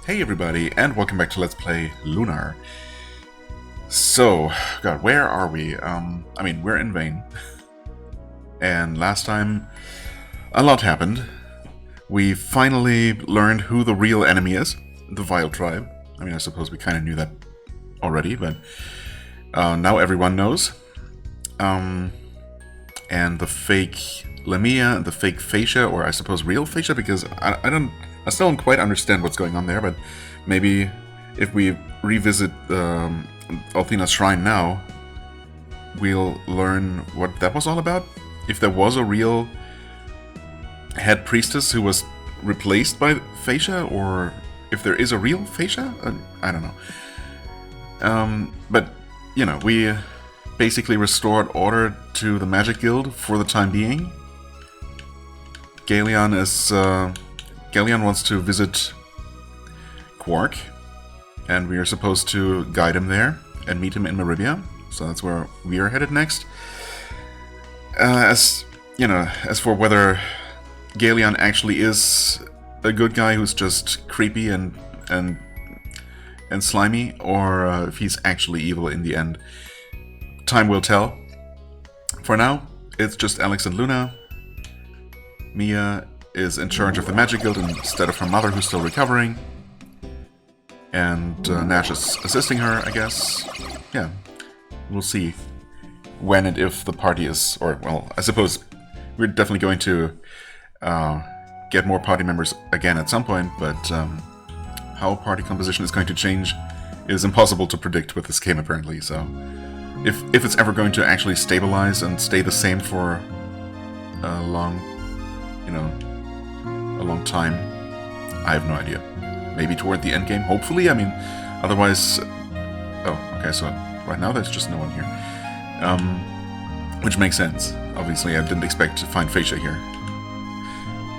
Hey everybody, and welcome back to Let's Play Lunar. So, God, where are we? We're in Vain. And last time, a lot happened. We finally learned who the real enemy is, the Vile Tribe. I suppose we kind of knew that already, but now everyone knows. And the fake Lamia, the fake Fascia, or I suppose real Fascia, because I still don't quite understand what's going on there, but maybe if we revisit Althena's Shrine now, we'll learn what that was all about. If there was a real head priestess who was replaced by Fascia, or if there is a real Fascia, I don't know. But, you know, we basically restored order to the Magic Guild for the time being. Galeon wants to visit Quark, and we are supposed to guide him there and meet him in Maribia. So that's where we are headed next. As for whether Galeon actually is a good guy who's just creepy and slimy, or if he's actually evil in the end, time will tell. For now, it's just Alex and Luna. Mia is in charge of the Magic Guild instead of her mother, who's still recovering. And Nash is assisting her, I guess. Yeah, we'll see when and if the party is... Or, well, I suppose we're definitely going to get more party members again at some point, but how party composition is going to change is impossible to predict with this game, apparently. So, if it's ever going to actually stabilize and stay the same for a long time, I have no idea. Maybe toward the end game, hopefully. Otherwise... Oh, okay, so right now there's just no one here. Which makes sense. Obviously, I didn't expect to find Fascia here.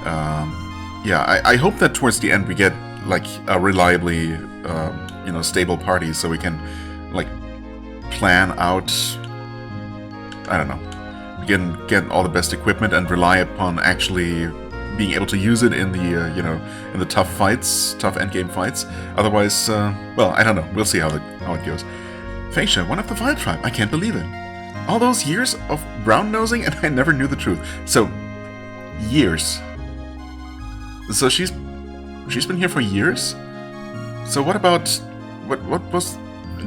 I hope that towards the end we get, like, a reliably, stable party, so we can, like, plan out... I don't know. We can get all the best equipment and rely upon actually being able to use it in the, in the tough fights, tough endgame fights. Otherwise, I don't know. We'll see how it goes. Fascia, one of the Vile Tribe. I can't believe it. All those years of brown-nosing, and I never knew the truth. So, years. So she's been here for years? So what about... What was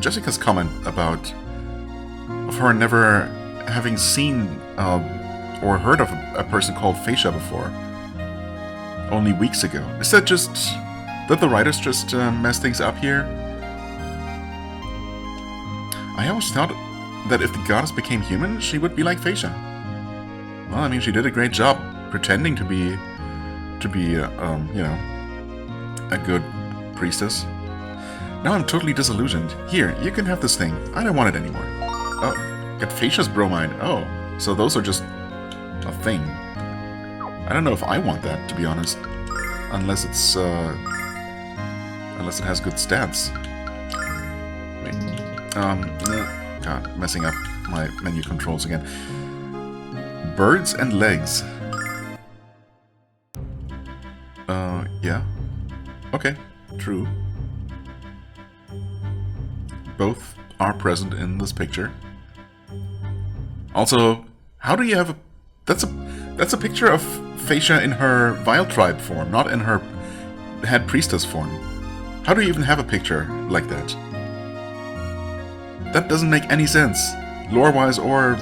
Jessica's comment about... of her never having seen or heard of a person called Fascia before? Only weeks ago. Is that just... that the writers just mess things up here? I always thought that if the goddess became human, she would be like Fascia. Well, she did a great job pretending to be a good priestess. Now I'm totally disillusioned. Here, you can have this thing. I don't want it anymore. Oh, got Fascia's bromide. Oh, so those are just a thing. I don't know if I want that, to be honest. Unless it's, unless it has good stats. Wait. God, messing up my menu controls again. Birds and legs. Yeah. Okay, true. Both are present in this picture. Also, how do you have a... That's a picture of Fascia in her Vile Tribe form, not in her head priestess form. How do you even have a picture like that? That doesn't make any sense. Lore-wise or,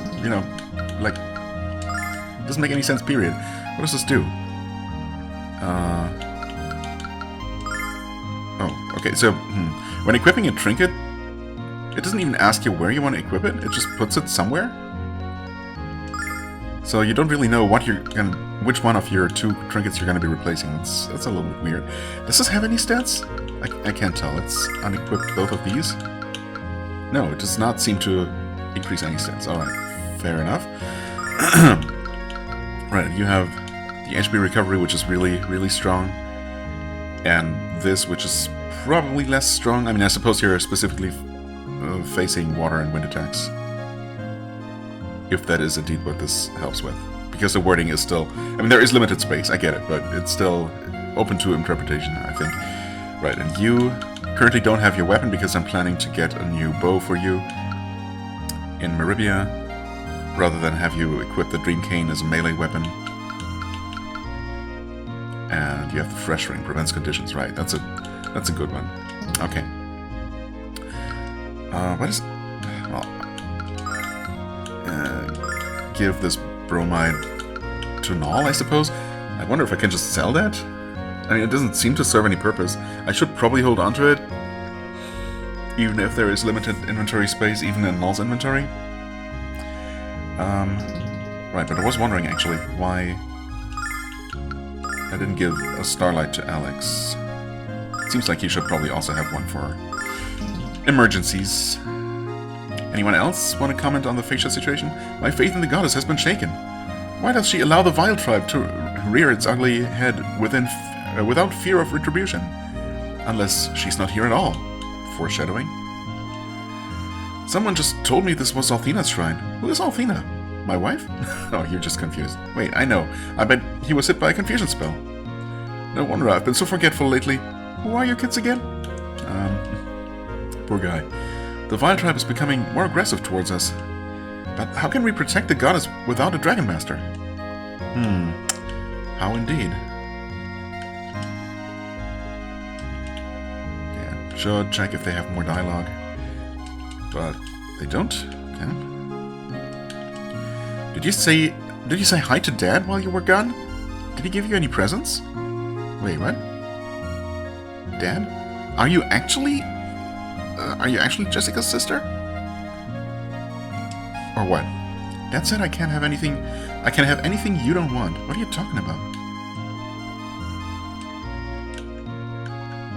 doesn't make any sense, period. What does this do? Oh, okay, so, when equipping a trinket, it doesn't even ask you where you want to equip it, it just puts it somewhere? So you don't really know which one of your two trinkets you're going to be replacing. That's a little bit weird. Does this have any stats? I can't tell. It's unequipped, both of these. No, it does not seem to increase any stats. Alright, fair enough. Right, you have the HP recovery, which is really, really strong. And this, which is probably less strong. I suppose you're specifically facing water and wind attacks. If that is indeed what this helps with. Because the wording is still... there is limited space, I get it, but it's still open to interpretation, I think. Right, and you currently don't have your weapon because I'm planning to get a new bow for you in Meribia, rather than have you equip the Dream Cane as a melee weapon. And you have the Fresh Ring, prevents conditions, right? That's a good one. Okay. What is... Well... give this bromide to Null, I suppose? I wonder if I can just sell that? I mean, it doesn't seem to serve any purpose. I should probably hold on to it, even if there is limited inventory space, even in Null's inventory. Right, but I was wondering, actually, why I didn't give a Starlight to Alex. It seems like he should probably also have one for emergencies. Anyone else want to comment on the Facia situation? My faith in the goddess has been shaken. Why does she allow the Vile tribe to rear its ugly head without fear of retribution? Unless she's not here at all. Foreshadowing. Someone just told me this was Althena's shrine. Who is Althena? My wife? Oh, you're just confused. Wait, I know. I bet he was hit by a confusion spell. No wonder I've been so forgetful lately. Who are you kids again? Poor guy. The Vile tribe is becoming more aggressive towards us. But how can we protect the goddess without a Dragon Master? How indeed. Yeah, should check if they have more dialogue. But they don't? Okay. Did you say hi to Dad while you were gone? Did he give you any presents? Wait, what? Dad? Are you actually Jessica's sister? Or what? Dad said I can't have anything you don't want. What are you talking about?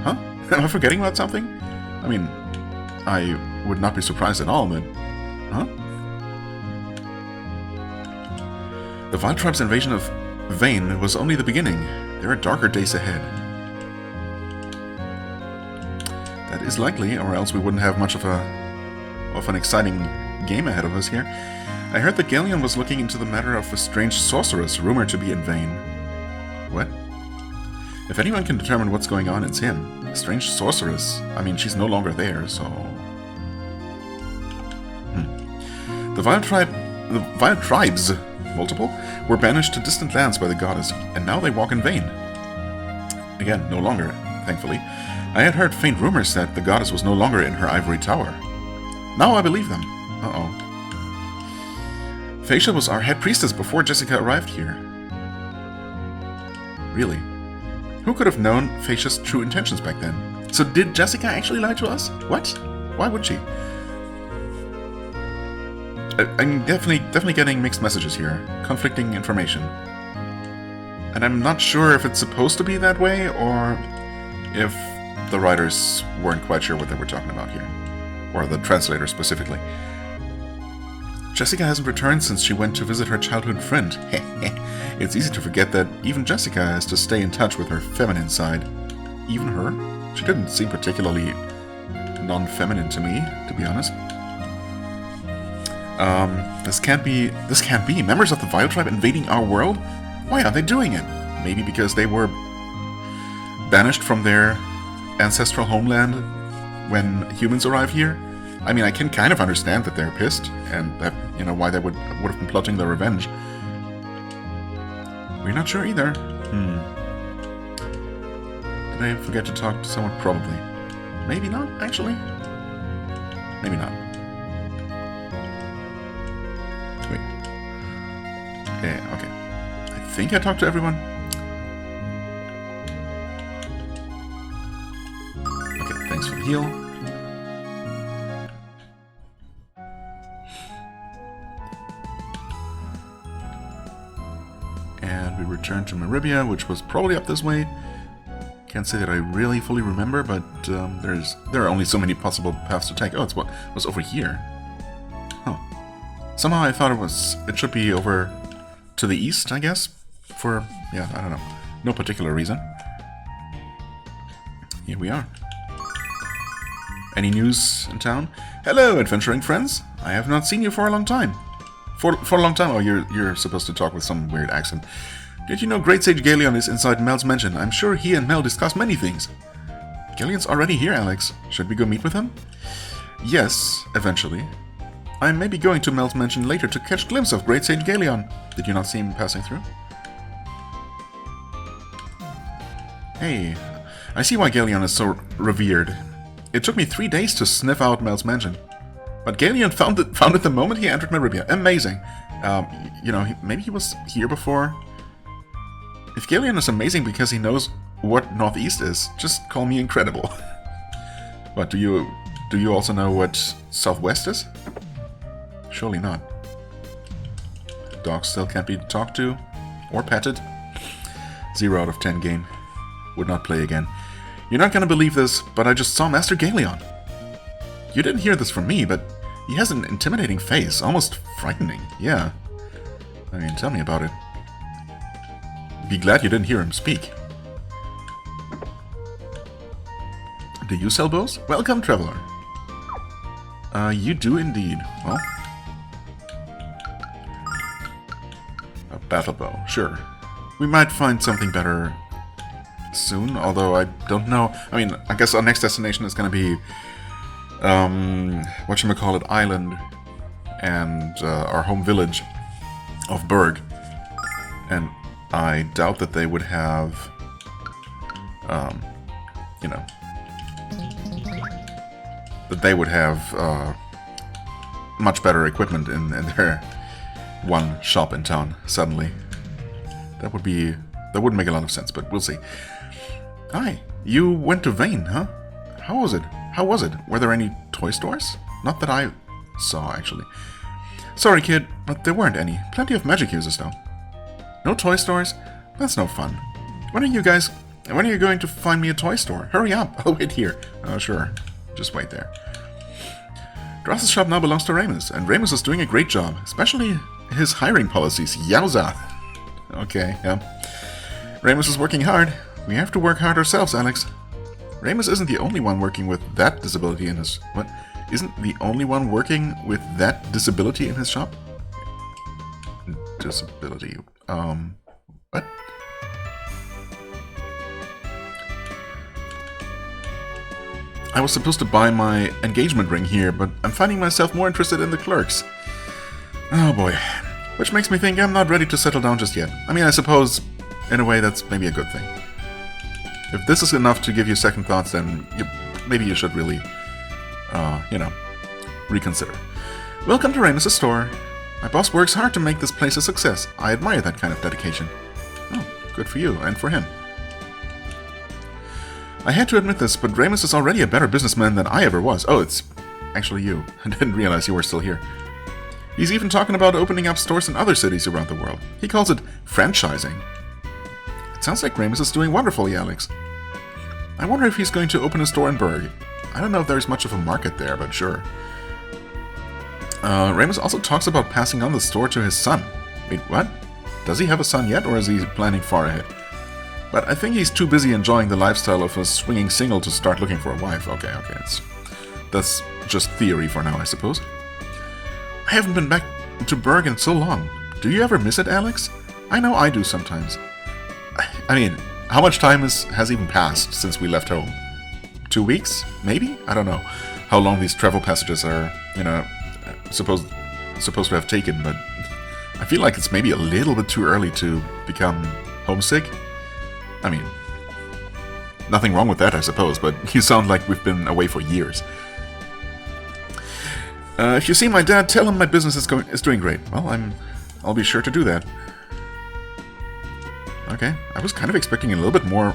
Huh? Am I forgetting about something? I mean, I would not be surprised at all, but... Huh? The Vile Tribe's invasion of Vane was only the beginning. There are darker days ahead. That is likely, or else we wouldn't have much of an exciting game ahead of us here. I heard that Galleon was looking into the matter of a strange sorceress rumored to be in Vane. What? If anyone can determine what's going on, it's him. A strange sorceress. I mean, she's no longer there, so... The Vile Tribes, multiple, were banished to distant lands by the goddess, and now they walk in Vane. Again, no longer, thankfully. I had heard faint rumors that the goddess was no longer in her ivory tower. Now I believe them. Uh-oh. Facia was our head priestess before Jessica arrived here. Really? Who could have known Facia's true intentions back then? So did Jessica actually lie to us? What? Why would she? I'm definitely getting mixed messages here. Conflicting information. And I'm not sure if it's supposed to be that way, or if the writers weren't quite sure what they were talking about here. Or the translator specifically. Jessica hasn't returned since she went to visit her childhood friend. It's easy to forget that even Jessica has to stay in touch with her feminine side. Even her? She didn't seem particularly non-feminine to me, to be honest. This can't be. Members of the Vile Tribe invading our world? Why are they doing it? Maybe because they were banished from their ancestral homeland when humans arrive here? I mean, I can kind of understand that they're pissed, and that, you know, why they would have been plotting their revenge. We're not sure either. Did I forget to talk to someone? Probably. Maybe not, actually. Maybe not. Wait. Okay. I think I talked to everyone. Okay, thanks for the heal. And we return to Meribia, which was probably up this way. Can't say that I really fully remember, but there are only so many possible paths to take. Oh, it was over here. Huh. Somehow I thought it should be over to the east, I guess. For, yeah, I don't know. No particular reason. Here we are. Any news in town? Hello, adventuring friends. I have not seen you for a long time. For a long time? Oh, you're supposed to talk with some weird accent. Did you know Great Sage Galeon is inside Mel's mansion? I'm sure he and Mel discuss many things. Galeon's already here, Alex. Should we go meet with him? Yes, eventually. I may be going to Mel's mansion later to catch a glimpse of Great Saint Galeon. Did you not see him passing through? Hey, I see why Galeon is so revered. It took me 3 days to sniff out Mel's mansion. But Galeon found it the moment he entered Meribia. Amazing. You know, maybe he was here before. If Galeon is amazing because he knows what Northeast is, just call me incredible. But do you also know what Southwest is? Surely not. Dogs still can't be talked to or petted. 0 out of 10 game. Would not play again. You're not gonna believe this, but I just saw Master Galeon. You didn't hear this from me, but he has an intimidating face, almost frightening. Yeah. I mean, tell me about it. Be glad you didn't hear him speak. Do you sell bows? Welcome, traveler. You do indeed. Well, a battle bow, sure. We might find something better soon, although I don't know. I mean, I guess our next destination is gonna be whatchamacallit, Island, and our home village of Berg. And I doubt that they would have, you know, that they would have much better equipment in their one shop in town, suddenly. That wouldn't make a lot of sense, but we'll see. Hi, you went to Vane, huh? How was it? Were there any toy stores? Not that I saw, actually. Sorry, kid, but there weren't any. Plenty of magic users, though. No toy stores? That's no fun. When are you going to find me a toy store? Hurry up, I'll wait here. Oh, sure. Just wait there. Dross's shop now belongs to Ramus, and Ramus is doing a great job, especially his hiring policies. Yowza! Okay, yeah. Ramus is working hard. We have to work hard ourselves, Alex. Ramus isn't the only one working with that disability in his... What? Isn't the only one working with that disability in his shop? Disability... What? I was supposed to buy my engagement ring here, but I'm finding myself more interested in the clerks. Oh boy. Which makes me think I'm not ready to settle down just yet. I mean, I suppose, in a way, that's maybe a good thing. If this is enough to give you second thoughts, then maybe you should really, you know, reconsider. Welcome to Ramus' store. My boss works hard to make this place a success. I admire that kind of dedication. Oh, good for you, and for him. I had to admit this, but Ramus is already a better businessman than I ever was. Oh, it's actually you. I didn't realize you were still here. He's even talking about opening up stores in other cities around the world. He calls it franchising. It sounds like Ramus is doing wonderfully, Alex. I wonder if he's going to open a store in Berg. I don't know if there's much of a market there, but sure. Ramus also talks about passing on the store to his son. Wait, what? Does he have a son yet, or is he planning far ahead? But I think he's too busy enjoying the lifestyle of a swinging single to start looking for a wife. Okay, that's just theory for now, I suppose. I haven't been back to Berg in so long. Do you ever miss it, Alex? I know I do sometimes. I mean, how much time has even passed since we left home? 2 weeks? Maybe? I don't know how long these travel passages are, you know, supposed to have taken, but I feel like it's maybe a little bit too early to become homesick. I mean, nothing wrong with that, I suppose, but you sound like we've been away for years. If you see my dad, tell him my business is doing great. Well, I'll be sure to do that. Okay, I was kind of expecting a little bit more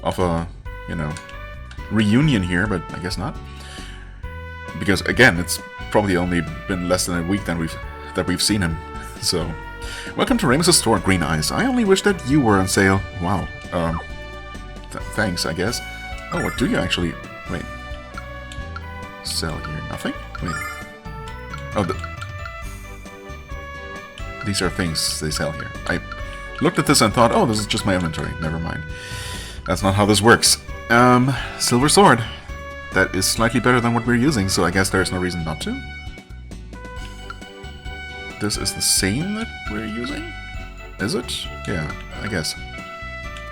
of a, you know, reunion here, but I guess not. Because again, it's probably only been less than a week that we've seen him. So, welcome to Ramus' store, Green Eyes. I only wish that you were on sale. Wow. Thanks, I guess. Oh, what do you actually... Wait. Sell here. Nothing? Wait. Oh, these are things they sell here. I looked at this and thought, oh, this is just my inventory. Never mind. That's not how this works. Silver sword. That is slightly better than what we're using, so I guess there's no reason not to. This is the same that we're using? Is it? Yeah, I guess.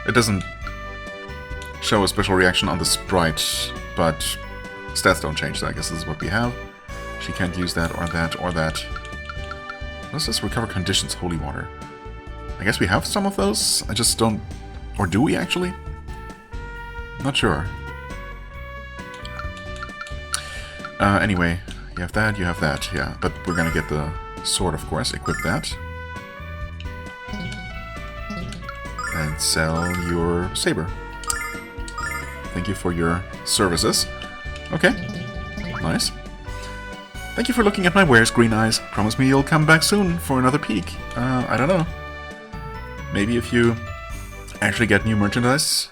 It doesn't show a special reaction on the sprite, but stats don't change, so I guess this is what we have. She can't use that or that or that. Let's just recover conditions, holy water. I guess we have some of those, I just don't... Or do we actually? Not sure. Anyway, you have that, yeah. But we're gonna get the sword, of course, equip that. And sell your saber. Thank you for your services. Okay, nice. Thank you for looking at my wares, Green Eyes. Promise me you'll come back soon for another peek. I don't know. Maybe if you actually get new merchandise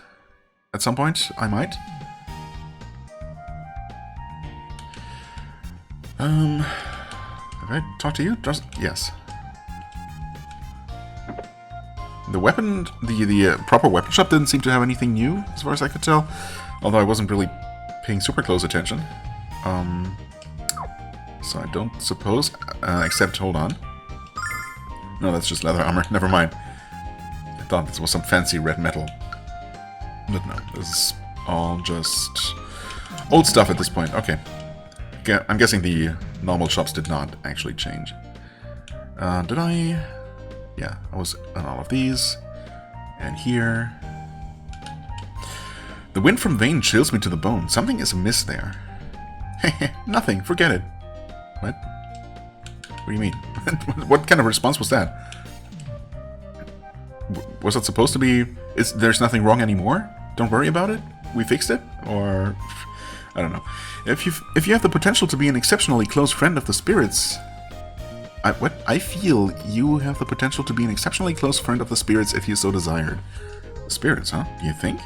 at some point, I might. Have I talked to you? Just yes. The weapon, the proper weapon shop didn't seem to have anything new, as far as I could tell. Although I wasn't really paying super close attention. So I don't suppose, except, hold on. No, that's just leather armor, never mind. I thought this was some fancy red metal. But no, this is all just old stuff at this point. Okay. I'm guessing the normal shops did not actually change. Did I? Yeah, I was on all of these. And here. The wind from Vane chills me to the bone. Something is amiss there. Heh, nothing, forget it. What? What do you mean? What kind of response was that? Was it supposed to be... There's nothing wrong anymore? Don't worry about it? We fixed it? Or... I don't know. If you have the potential to be an exceptionally close friend of the spirits... I feel you have the potential to be an exceptionally close friend of the spirits if you so desired. Spirits, huh? You think?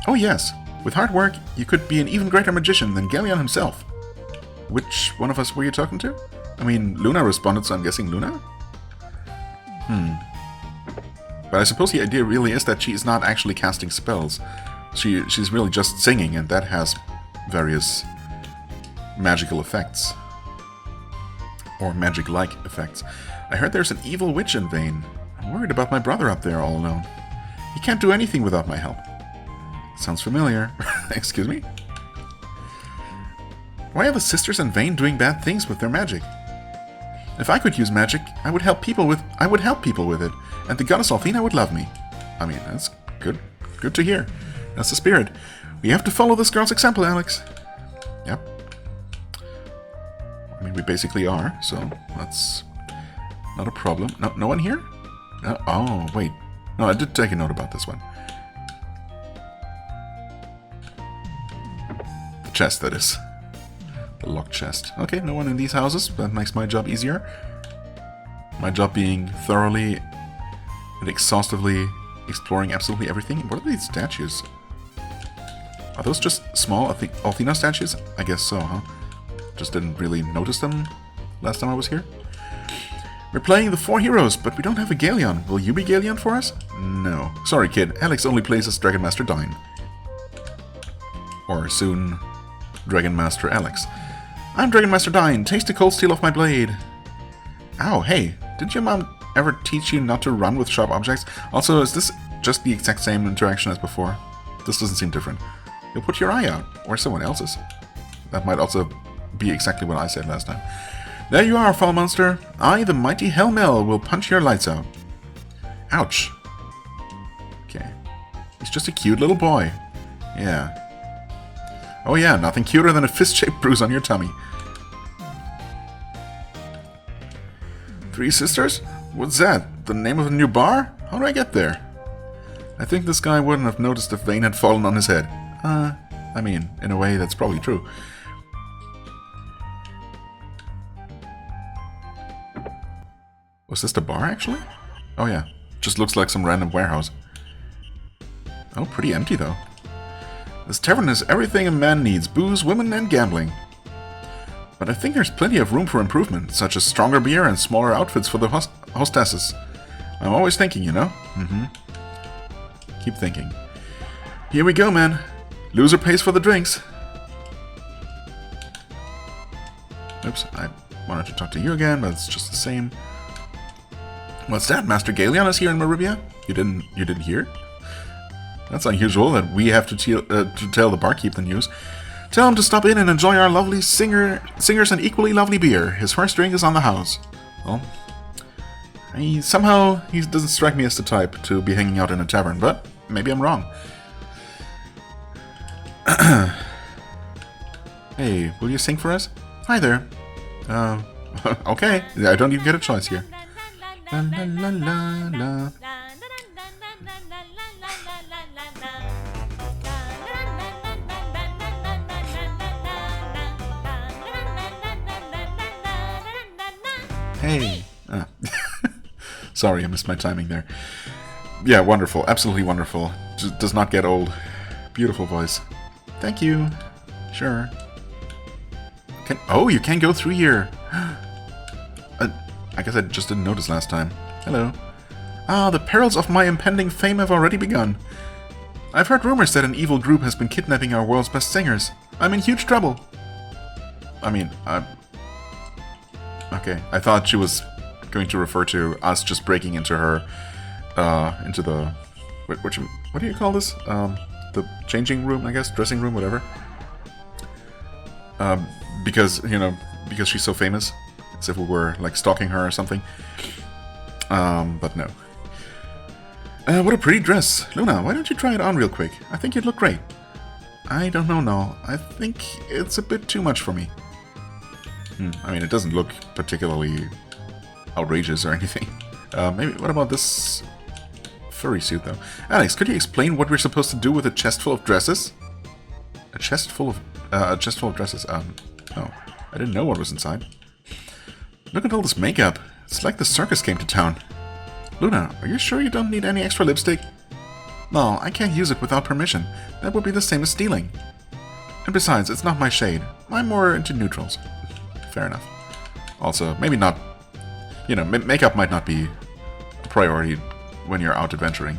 Oh yes. With hard work, you could be an even greater magician than Galleon himself. Which one of us were you talking to? I mean, Lunar responded, so I'm guessing Lunar? But I suppose the idea really is that she is not actually casting spells. She's really just singing, and that has various magical effects. Or magic-like effects. I heard there's an evil witch in Vane. I'm worried about my brother up there all alone. He can't do anything without my help. Sounds familiar. Excuse me? Why are the sisters in Vane doing bad things with their magic? If I could use magic, I would help people with it, and the goddess Althena would love me. I mean, that's good. Good to hear. That's the spirit. We have to follow this girl's example, Alex. Yep. I mean, we basically are, so that's not a problem. No one here? Oh, wait. No, I did take a note about this one. The chest, that is. The locked chest. Okay, no one in these houses. That makes my job easier. My job being thoroughly and exhaustively exploring absolutely everything. What are these statues? Are those just small Althena statues? I guess so, huh? Just didn't really notice them last time I was here. We're playing the 4 heroes, but we don't have a Galleon. Will you be Galleon for us? No. Sorry, kid. Alex only plays as Dragon Master Dine. Or soon, Dragon Master Alex. I'm Dragon Master Dine. Taste the cold steel of my blade. Ow, hey. Didn't your mom ever teach you not to run with sharp objects? Also, is this just the exact same interaction as before? This doesn't seem different. You'll put your eye out. Or someone else's. That might also be exactly what I said last time. There you are, foul monster. I, the mighty Hellmel, will punch your lights out. Ouch. Okay. He's just a cute little boy. Yeah. Oh yeah, nothing cuter than a fist-shaped bruise on your tummy. 3 Sisters? What's that? The name of a new bar? How do I get there? I think this guy wouldn't have noticed if Vane had fallen on his head. I mean, in a way, that's probably true. Was this the bar, actually? Oh yeah, just looks like some random warehouse. Oh, pretty empty, though. This tavern has everything a man needs, booze, women, and gambling. But I think there's plenty of room for improvement, such as stronger beer and smaller outfits for the hostesses. I'm always thinking, you know? Keep thinking. Here we go, man. Loser pays for the drinks. Oops, I wanted to talk to you again, but it's just the same. What's that? Master Galleon is here in Maribia? You didn't hear? That's unusual that we have to tell the barkeep the news. Tell him to stop in and enjoy our lovely singers and equally lovely beer. His first drink is on the house. Well, somehow he doesn't strike me as the type to be hanging out in a tavern, but maybe I'm wrong. Hey, will you sing for us? Hi there. Okay. I don't even get a choice here. La, la, la, la, la. Hey. Sorry, I missed my timing there. Yeah, wonderful. Absolutely wonderful. Just does not get old. Beautiful voice. Thank you. Sure. Oh, you can go through here. I guess I just didn't notice last time. Hello. Ah, the perils of my impending fame have already begun. I've heard rumors that an evil group has been kidnapping our world's best singers. I'm in huge trouble. I mean, okay, I thought she was going to refer to us just breaking into her, into the... What do you call this? The changing room, I guess? Dressing room, whatever. Because, you know, because she's so famous. As if we were, like, stalking her or something. But no. What a pretty dress. Luna, why don't you try it on real quick? I think you'd look great. I don't know, no. I think it's a bit too much for me. I mean, it doesn't look particularly outrageous or anything. Maybe, what about this furry suit, though? Alex, could you explain what we're supposed to do with a chest full of dresses? A chest full of dresses. No. I didn't know what was inside. Look at all this makeup. It's like the circus came to town. Luna, are you sure you don't need any extra lipstick? No, I can't use it without permission. That would be the same as stealing. And besides, it's not my shade. I'm more into neutrals. Fair enough. Also, maybe not... You know, makeup might not be a priority when you're out adventuring.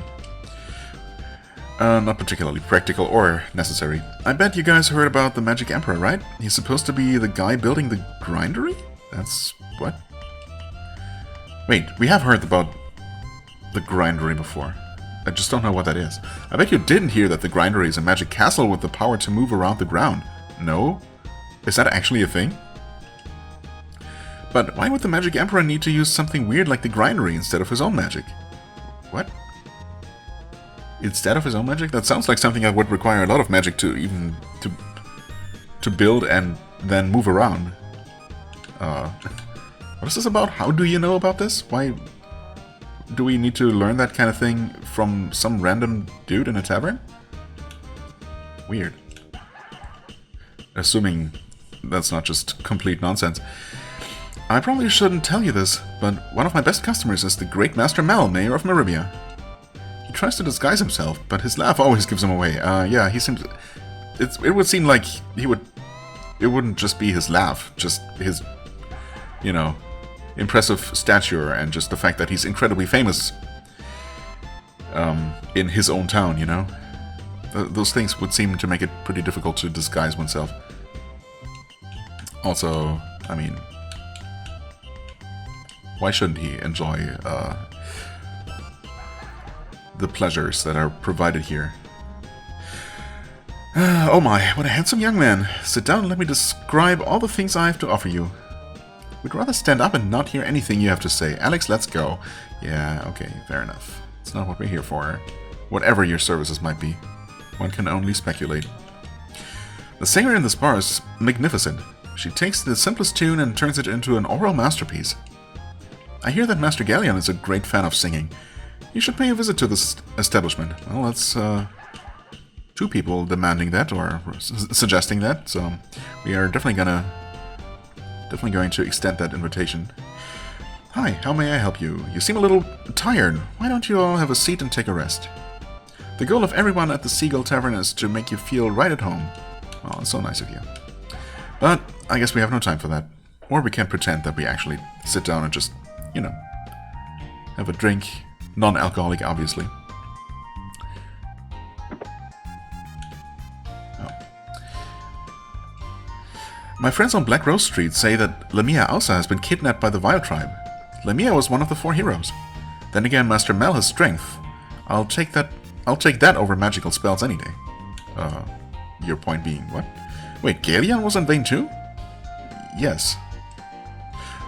Not particularly practical or necessary. I bet you guys heard about the Magic Emperor, right? He's supposed to be the guy building the grindery? That's... what? Wait, we have heard about the grindery before. I just don't know what that is. I bet you didn't hear that the grindery is a magic castle with the power to move around the ground. No? Is that actually a thing? But why would the Magic Emperor need to use something weird like the grindery instead of his own magic? What? Instead of his own magic? That sounds like something that would require a lot of magic to even... to build and then move around. What is this about? How do you know about this? Why do we need to learn that kind of thing from some random dude in a tavern? Weird. Assuming that's not just complete nonsense. I probably shouldn't tell you this, but one of my best customers is the Great Master Mel, Mayor of Meribia. He tries to disguise himself, but his laugh always gives him away. Yeah, he seems... It would seem like he would... It wouldn't just be his laugh, just his, you know, impressive stature and just the fact that he's incredibly famous in his own town, you know? Those things would seem to make it pretty difficult to disguise oneself. Also, I mean, why shouldn't he enjoy the pleasures that are provided here? Oh my, what a handsome young man. Sit down and let me describe all the things I have to offer you. We'd rather stand up and not hear anything you have to say. Alex, let's go. Yeah, okay, fair enough. It's not what we're here for. Whatever your services might be. One can only speculate. The singer in this bar is magnificent. She takes the simplest tune and turns it into an oral masterpiece. I hear that Master Galleon is a great fan of singing. You should pay a visit to this establishment. Well, that's, two people demanding that, or suggesting that, so we are definitely going to extend that invitation. Hi, how may I help you? You seem a little tired. Why don't you all have a seat and take a rest? The goal of everyone at the Seagull Tavern is to make you feel right at home. Oh, it's so nice of you. But I guess we have no time for that. Or we can pretend that we actually sit down and just, you know, have a drink. Non-alcoholic, obviously. My friends on Black Rose Street say that Lamia Ausa has been kidnapped by the Vile Tribe. Lamia was one of the 4 heroes. Then again, Master Mel has strength. I'll take that I'll take that over magical spells any day. Your point being what? Wait, Galeon was in Vayne too? Yes.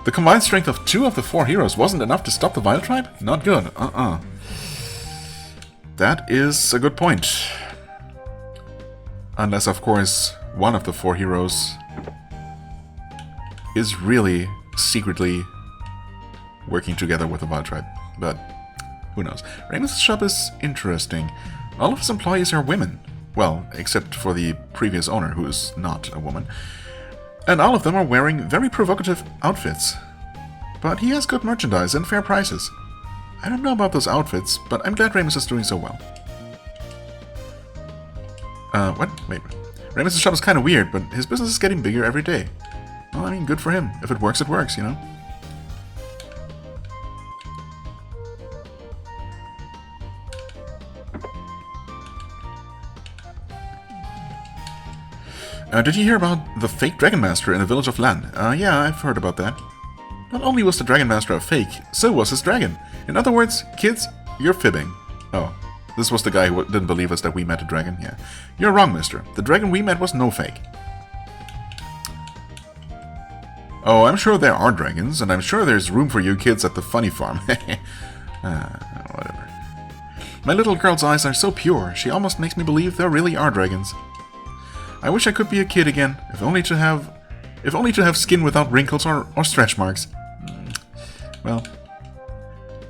The combined strength of 2 of the 4 heroes wasn't enough to stop the Vile Tribe? Not good. That is a good point. Unless, of course, one of the 4 heroes is really secretly working together with the Vile Tribe. But who knows? Ramus' shop is interesting. All of his employees are women. Well, except for the previous owner, who is not a woman. And all of them are wearing very provocative outfits. But he has good merchandise and fair prices. I don't know about those outfits, but I'm glad Ramus is doing so well. What? Wait. Ramus' shop is kind of weird, but his business is getting bigger every day. Well, I mean, good for him. If it works, it works, you know? Did you hear about the fake Dragon Master in the village of Lan? Yeah, I've heard about that. Not only was the Dragon Master a fake, so was his dragon. In other words, kids, you're fibbing. Oh, this was the guy who didn't believe us that we met a dragon? Yeah. You're wrong, mister. The dragon we met was no fake. Oh, I'm sure there are dragons, and I'm sure there's room for you kids at the funny farm. Whatever. My little girl's eyes are so pure, she almost makes me believe there really are dragons. I wish I could be a kid again, if only to have skin without wrinkles or stretch marks. Well,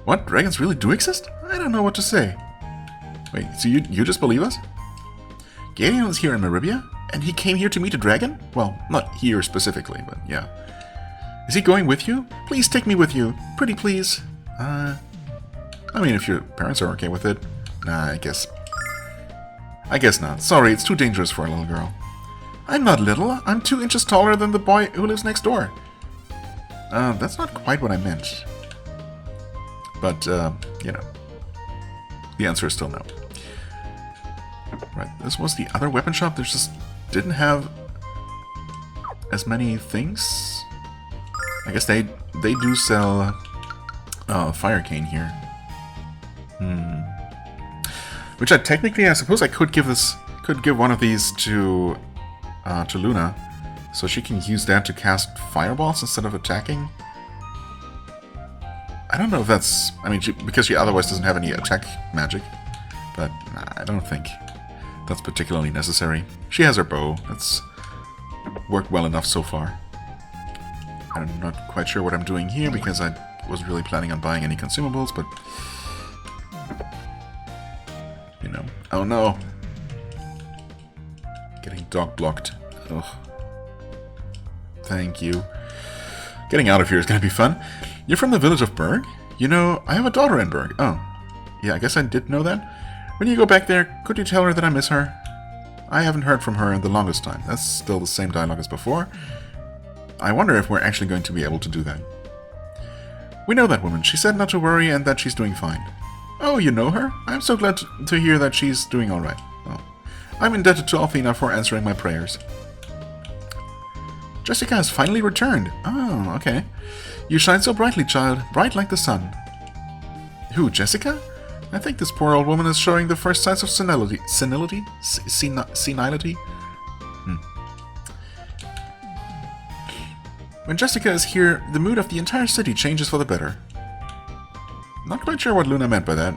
what? Dragons really do exist? I don't know what to say. Wait, so you just believe us? Galeon is here in Maribia, and he came here to meet a dragon? Well, not here specifically, but yeah. Is he going with you? Please take me with you. Pretty please. I mean, if your parents are okay with it. Nah, I guess not. Sorry, it's too dangerous for a little girl. I'm not little. I'm 2 inches taller than the boy who lives next door. That's not quite what I meant. But, you know. The answer is still no. Right, this was the other weapon shop. They just didn't have as many things. I guess they do sell fire cane here. Which I suppose I could give one of these to Luna, so she can use that to cast fireballs instead of attacking. I don't know if that's... I mean, because she otherwise doesn't have any attack magic, but nah, I don't think that's particularly necessary. She has her bow. That's worked well enough so far. I'm not quite sure what I'm doing here because I wasn't really planning on buying any consumables, but... You know. Oh no! Getting dog blocked. Ugh. Thank you. Getting out of here is gonna be fun. You're from the village of Berg? You know, I have a daughter in Berg. Oh. Yeah, I guess I did know that. When you go back there, could you tell her that I miss her? I haven't heard from her in the longest time. That's still the same dialogue as before. I wonder if we're actually going to be able to do that. We know that woman. She said not to worry and that she's doing fine. Oh, you know her? I'm so glad to hear that she's doing alright. Well, I'm indebted to Althena for answering my prayers. Jessica has finally returned. Oh, okay. You shine so brightly, child. Bright like the sun. Who, Jessica? I think this poor old woman is showing the first signs of senility. Senility? Senility? When Jessica is here, the mood of the entire city changes for the better. Not quite sure what Luna meant by that.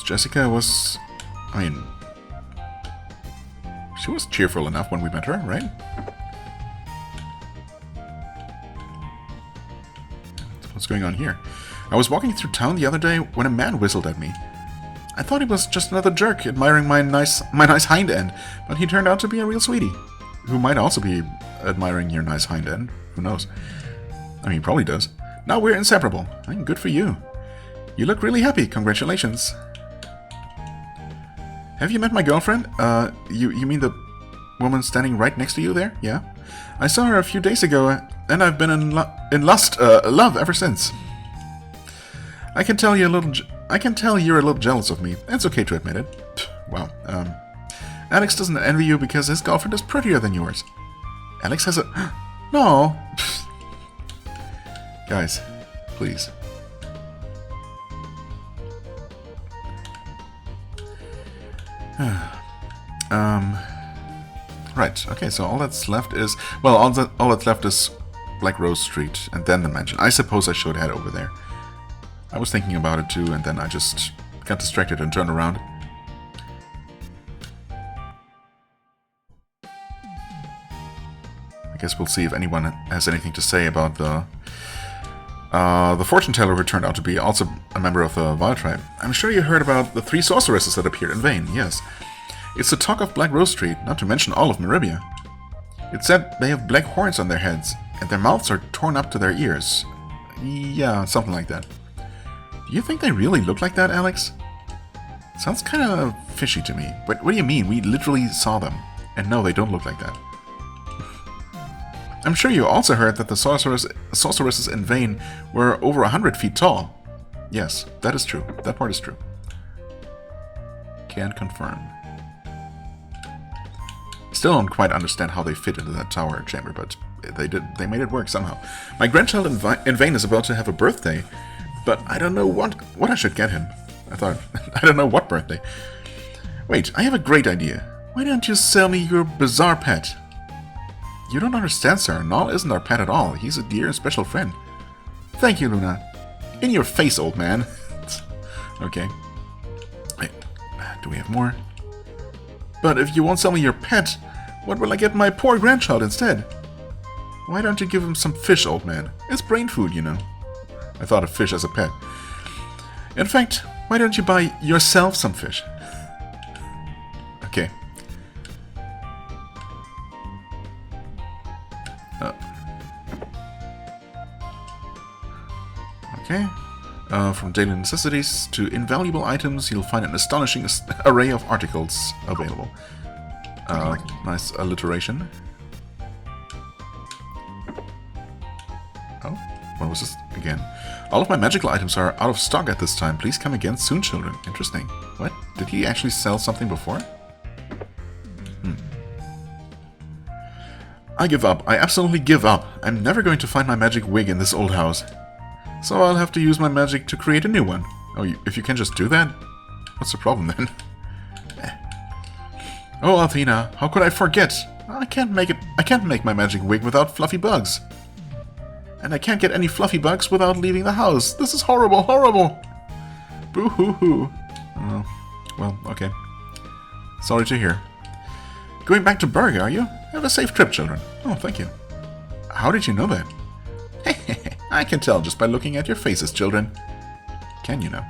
Jessica was... I mean... She was cheerful enough when we met her, right? What's going on here? I was walking through town the other day when a man whistled at me. I thought he was just another jerk admiring my nice hind end, but he turned out to be a real sweetie. Who might also be admiring your nice hind end. Who knows? I mean, he probably does. Now we're inseparable. I mean, good for you. You look really happy. Congratulations. Have you met my girlfriend? You mean the woman standing right next to you there? Yeah. I saw her a few days ago, and I've been in love ever since. I can tell you're a little jealous of me. It's okay to admit it. Well, Alex doesn't envy you because his girlfriend is prettier than yours. Alex has a... No. Guys, please. Right, okay, so all that's left is... Well, all that's left is Black Rose Street, and then the mansion. I suppose I should head over there. I was thinking about it too, and then I just got distracted and turned around. I guess we'll see if anyone has anything to say about the fortune teller who turned out to be also a member of the Vile Tribe. I'm sure you heard about the 3 sorceresses that appeared in vain, yes. It's the talk of Black Rose Street, not to mention all of Meribia. It said they have black horns on their heads, and their mouths are torn up to their ears. Yeah, something like that. Do you think they really look like that, Alex? Sounds kind of fishy to me. But what do you mean? We literally saw them. And no, they don't look like that. I'm sure you also heard that the sorceresses in vain were over 100 feet tall. Yes, that is true. That part is true. Can confirm. Still don't quite understand how they fit into that tower chamber, but they did. They made it work somehow. My grandchild in vain is about to have a birthday, but I don't know what I should get him. I don't know what birthday. Wait, I have a great idea. Why don't you sell me your bizarre pet? You don't understand, sir. Null isn't our pet at all. He's a dear and special friend. Thank you, Luna. In your face, old man. Okay. Wait, do we have more? But if you won't sell me your pet, what will I get my poor grandchild instead? Why don't you give him some fish, old man? It's brain food, you know. I thought of fish as a pet. In fact, why don't you buy yourself some fish? Okay. Okay. From daily necessities to invaluable items, you'll find an astonishing array of articles available. Nice alliteration. Oh, what was this again? All of my magical items are out of stock at this time. Please come again soon, children. Interesting. What? Did he actually sell something before? I give up. I absolutely give up. I'm never going to find my magic wig in this old house. So I'll have to use my magic to create a new one. Oh, if you can just do that? What's the problem then? Oh, Athena, how could I forget? I can't make my magic wig without fluffy bugs. And I can't get any fluffy bugs without leaving the house. This is horrible, horrible! Boo-hoo-hoo. Oh, well, okay. Sorry to hear. Going back to Berg, are you? Have a safe trip, children. Oh, thank you. How did you know that? I can tell just by looking at your faces, children. Can you now?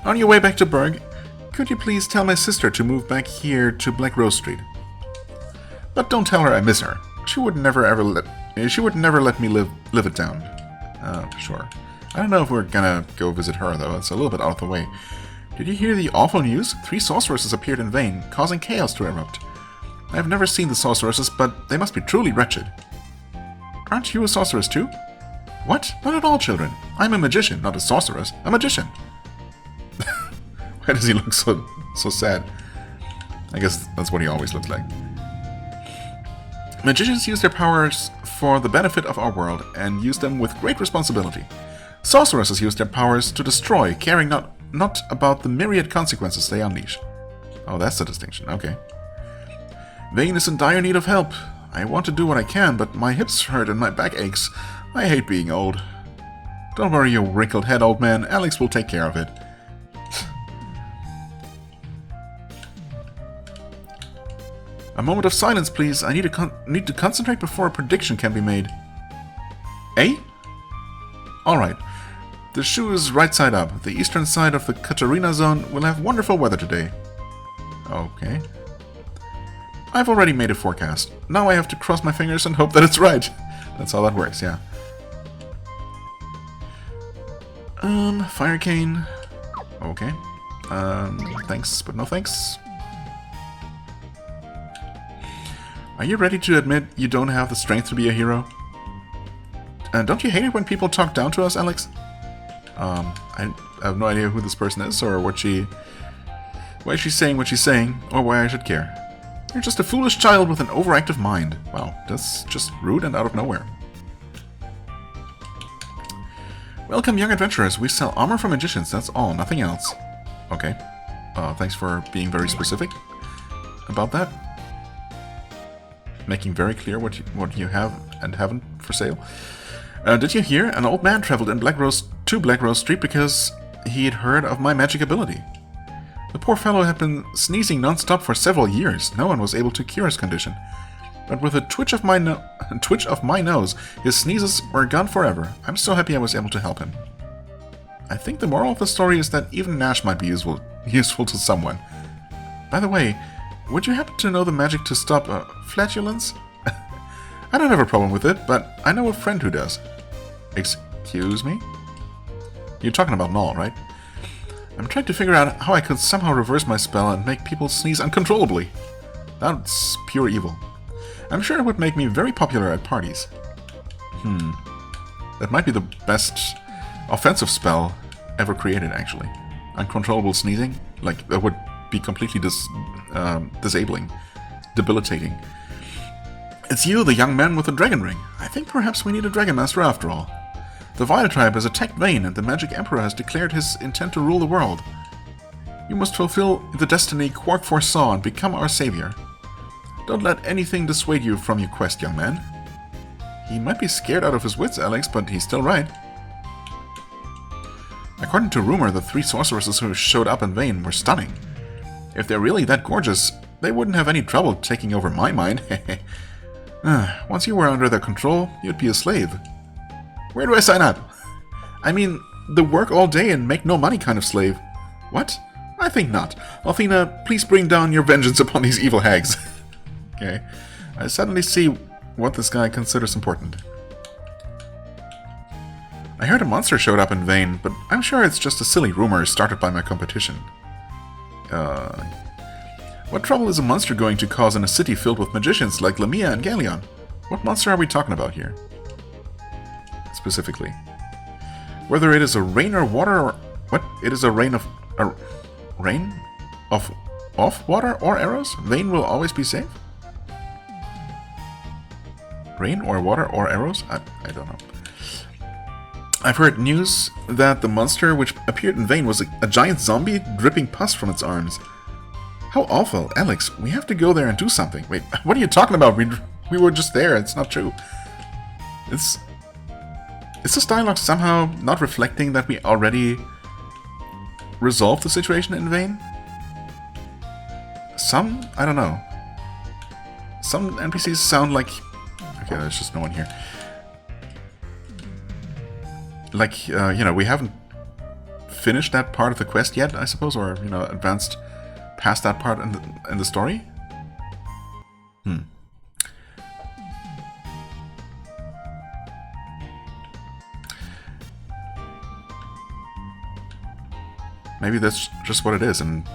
On your way back to Berg, could you please tell my sister to move back here to Black Rose Street? But don't tell her I miss her. She would never let me live it down. Sure. I don't know if we're gonna go visit her, though. It's a little bit out of the way. Did you hear the awful news? 3 sorceresses appeared in vain, causing chaos to erupt. I have never seen the sorceresses, but they must be truly wretched. Aren't you a sorceress too? What? Not at all, children. I'm a magician, not a sorceress. A magician. Why does he look so sad? I guess that's what he always looks like. Magicians use their powers for the benefit of our world and use them with great responsibility. Sorceresses use their powers to destroy, caring not about the myriad consequences they unleash. Oh, that's the distinction. Okay. Vane is in dire need of help. I want to do what I can, but my hips hurt and my back aches. I hate being old. Don't worry your wrinkled head, old man. Alex will take care of it. A moment of silence, please. I need to concentrate before a prediction can be made. Eh? Alright. The shoe is right side up. The eastern side of the Katarina zone will have wonderful weather today. Okay. I've already made a forecast. Now I have to cross my fingers and hope that it's right. That's how that works, yeah. Fire cane. Okay. Thanks, but no thanks. Are you ready to admit you don't have the strength to be a hero? Don't you hate it when people talk down to us, Alex? I have no idea who this person is, or why she's saying what she's saying, or why I should care. You're just a foolish child with an overactive mind. Wow, that's just rude and out of nowhere. Welcome, young adventurers. We sell armor for magicians, that's all, nothing else. Okay. Thanks for being very specific about that. Making very clear what you have and haven't for sale. Did you hear? An old man traveled in to Black Rose Street because he had heard of my magic ability. The poor fellow had been sneezing non-stop for several years. No one was able to cure his condition. But with a twitch of my nose, his sneezes were gone forever. I'm so happy I was able to help him. I think the moral of the story is that even Nash might be useful to someone. By the way, would you happen to know the magic to stop flatulence? I don't have a problem with it, but I know a friend who does. Excuse me? You're talking about Null, right? I'm trying to figure out how I could somehow reverse my spell and make people sneeze uncontrollably. That's pure evil. I'm sure it would make me very popular at parties. That might be the best offensive spell ever created, actually. Uncontrollable sneezing? Like, that would be completely disabling. Debilitating. It's you, the young man with the dragon ring. I think perhaps we need a dragon master after all. The Violet tribe has attacked Vayne, and the Magic Emperor has declared his intent to rule the world. You must fulfill the destiny Quark foresaw and become our savior. Don't let anything dissuade you from your quest, young man. He might be scared out of his wits, Alex, but he's still right. According to rumor, the 3 sorceresses who showed up in Vayne were stunning. If they're really that gorgeous, they wouldn't have any trouble taking over my mind. Once you were under their control, you'd be a slave. Where do I sign up? I mean, the work all day and make no money kind of slave. What? I think not. Althena, please bring down your vengeance upon these evil hags. Okay. I suddenly see what this guy considers important. I heard a monster showed up in Vayne, but I'm sure it's just a silly rumor started by my competition. What trouble is a monster going to cause in a city filled with magicians like Lamia and Galeon? What monster are we talking about here? Specifically. Whether it is a rain or water or... What? It is a rain of... A rain? Of water or arrows? Vayne will always be safe? Rain or water or arrows? I don't know. I've heard news that the monster which appeared in Vayne was a giant zombie dripping pus from its arms. How awful. Alex, we have to go there and do something. Wait, what are you talking about? We were just there. It's not true. Is this dialogue somehow not reflecting that we already resolved the situation in Vayne? I don't know. Some NPCs sound like... Okay, there's just no one here. Like, we haven't finished that part of the quest yet, I suppose, or, advanced past that part in the story? Maybe that's just what it is, and...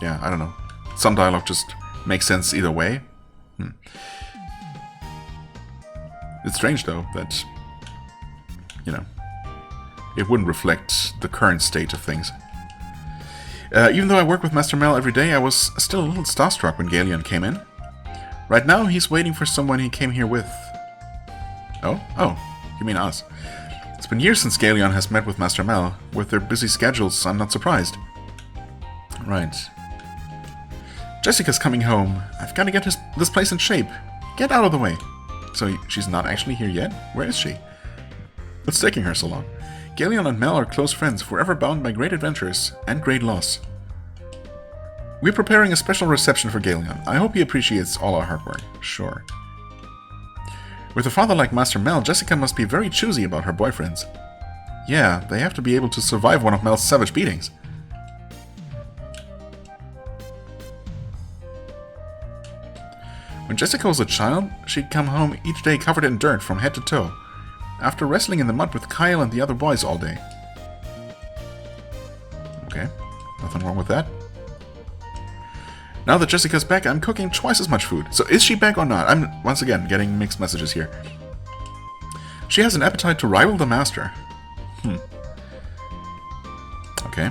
Yeah, I don't know. Some dialogue just makes sense either way. It's strange, though, that... it wouldn't reflect the current state of things. Even though I work with Master Mel every day, I was still a little starstruck when Galeon came in. Right now, he's waiting for someone he came here with. Oh, you mean us. It's been years since Galeon has met with Master Mel. With their busy schedules, I'm not surprised. Right. Jessica's coming home. I've got to get this place in shape. Get out of the way. So she's not actually here yet? Where is she? What's taking her so long? Galeon and Mel are close friends, forever bound by great adventures and great loss. We're preparing a special reception for Galeon. I hope he appreciates all our hard work. Sure. With a father like Master Mel, Jessica must be very choosy about her boyfriends. Yeah, they have to be able to survive one of Mel's savage beatings. When Jessica was a child, she'd come home each day covered in dirt from head to toe, after wrestling in the mud with Kyle and the other boys all day. Okay, nothing wrong with that. Now that Jessica's back, I'm cooking twice as much food. So is she back or not? I'm, once again, getting mixed messages here. She has an appetite to rival the master. Okay.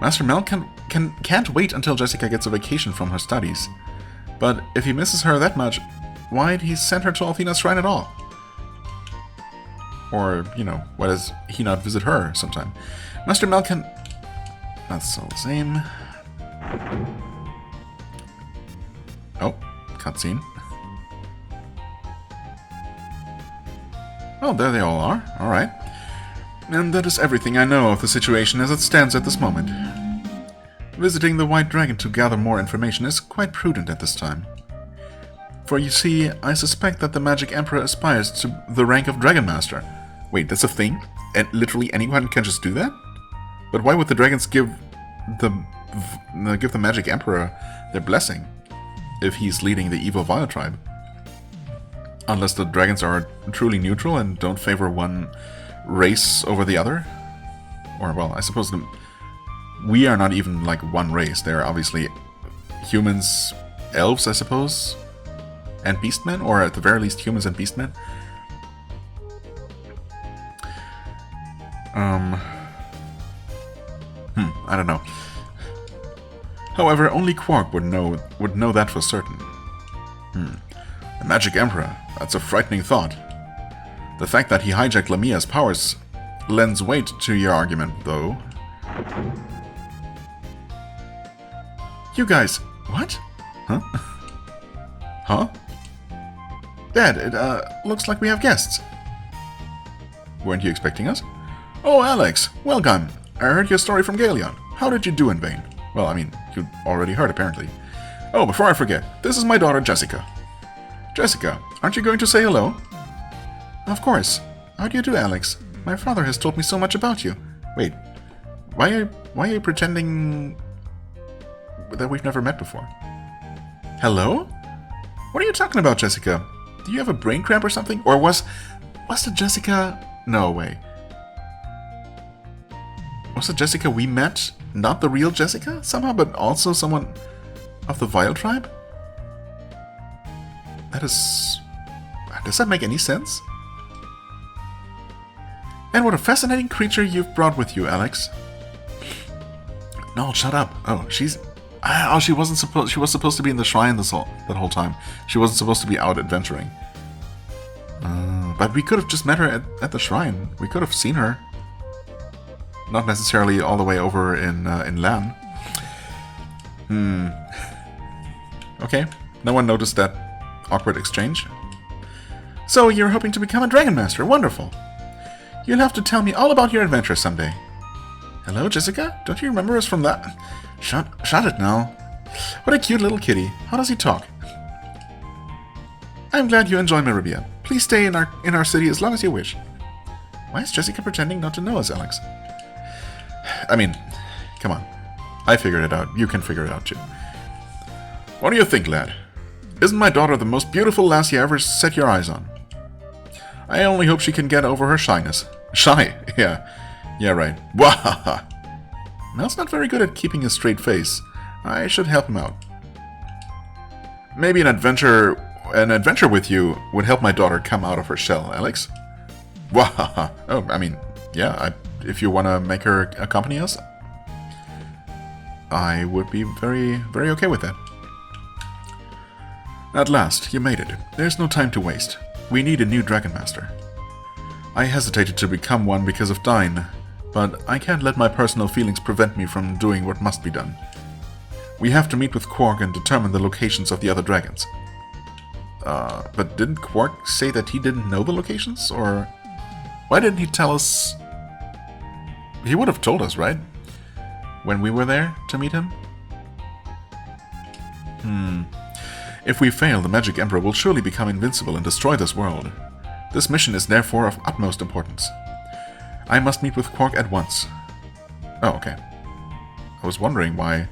Master Mel can't wait until Jessica gets a vacation from her studies. But if he misses her that much, why'd he send her to Althena's shrine at all? Or, you know, why does he not visit her sometime? Master Malkan... That's all the same. Oh, cutscene. Oh, there they all are. Alright. And that is everything I know of the situation as it stands at this moment. Visiting the White Dragon to gather more information is quite prudent at this time. For you see, I suspect that the Magic Emperor aspires to the rank of Dragon Master. Wait, that's a thing? And literally anyone can just do that? But why would the dragons give the Magic Emperor their blessing if he's leading the evil Vile tribe? Unless the dragons are truly neutral and don't favor one race over the other? Or, well, I suppose we are not even like one race. They're obviously humans, elves, I suppose, and beastmen, or at the very least humans and beastmen. I don't know. However, only Quark would know that for certain. The Magic Emperor, that's a frightening thought. The fact that he hijacked Lamia's powers lends weight to your argument, though. You guys... What? Huh? Huh? Dad, it looks like we have guests. Weren't you expecting us? Oh, Alex, welcome. I heard your story from Galeon. How did you do in vain? Well, I mean, you already heard, apparently. Oh, before I forget, this is my daughter, Jessica. Jessica, aren't you going to say hello? Of course. How do you do, Alex? My father has told me so much about you. Wait, why are you pretending that we've never met before? Hello? What are you talking about, Jessica? Do you have a brain cramp or something? Or was the Jessica... No way. Was the Jessica we met not the real Jessica somehow, but also someone of the Vile tribe? That is... Does that make any sense? And what a fascinating creature you've brought with you, Alex. No, shut up. Oh, she's... Oh, she wasn't supposed... She was supposed to be in the shrine that whole time. She wasn't supposed to be out adventuring. But we could have just met her at the shrine. We could have seen her. Not necessarily all the way over in Lan. Okay, no one noticed that awkward exchange. So, you're hoping to become a Dragon Master. Wonderful. You'll have to tell me all about your adventure someday. Hello, Jessica? Don't you remember us from that? Shut it now. What a cute little kitty. How does he talk? I'm glad you enjoy Meribia. Please stay in our city as long as you wish. Why is Jessica pretending not to know us, Alex? I mean, come on. I figured it out. You can figure it out too. What do you think, lad? Isn't my daughter the most beautiful lass you ever set your eyes on? I only hope she can get over her shyness. Shy? Yeah, right. Wahaha! Mel's not very good at keeping a straight face. I should help him out. Maybe an adventure with you would help my daughter come out of her shell, Alex. Wahaha! Oh, I mean, yeah, if you want to make her accompany us, I would be very, very okay with that. At last, you made it. There's no time to waste. We need a new Dragon Master. I hesitated to become one because of Dine, but I can't let my personal feelings prevent me from doing what must be done. We have to meet with Quark and determine the locations of the other dragons. But didn't Quark say that he didn't know the locations? Or why didn't he tell us? He would have told us, right? When we were there to meet him? If we fail, the Magic Emperor will surely become invincible and destroy this world. This mission is therefore of utmost importance. I must meet with Quark at once. Oh, okay. I was wondering why